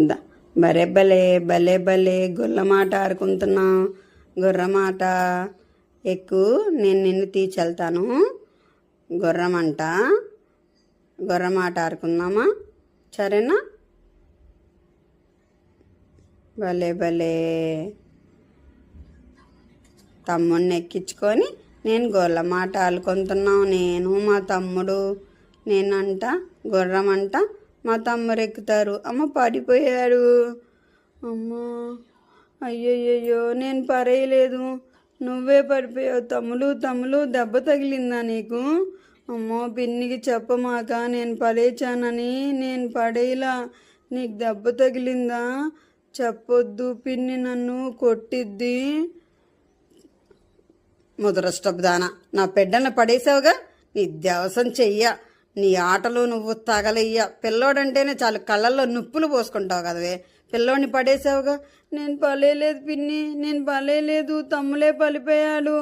దా బరే భలే భలే భలే గొల్లమాట ఆడుకుంటున్నాం. గుర్రమాట ఎక్కువ, నేను నిన్ను తీచెళ్తాను. గుర్రమంట గుర్రమాట ఆడుకుందామా? సరేనా? భలే భలే తమ్ముడిని ఎక్కించుకొని నేను గొల్లమాట ఆడుకుంటున్నాం. నేను మా తమ్ముడు. నేనంట గుర్రమంట, మా తమ్ముడు ఎక్కుతారు. అమ్మ పడిపోయాడు. అమ్మా అయ్యయ్యో, నేను పరేయలేదు, నువ్వే పడిపోయావు. తమ్ముడు దెబ్బ తగిలిందా నీకు? అమ్మో పిన్నికి చెప్పమాక నేను పడేచానని. నేను పడేలా, నీకు దెబ్బ తగిలిందా? చెప్పొద్దు, పిన్ని నన్ను కొట్టిద్ది. ముదరష్టపుదానా, నా బిడ్డను పడేసావుగా. నీ దేవసం చెయ్య, నీ ఆటలు నువ్వు తగలయ్య. పిల్లోడంటేనే చాలు కళ్ళల్లో నుప్పులు పోసుకుంటావు కదవే. పిల్లోడిని పడేసావుగా. నేను పలేలేదు పిన్ని, నేను పలేలేదు, తమ్ములే పలిపోయాడు.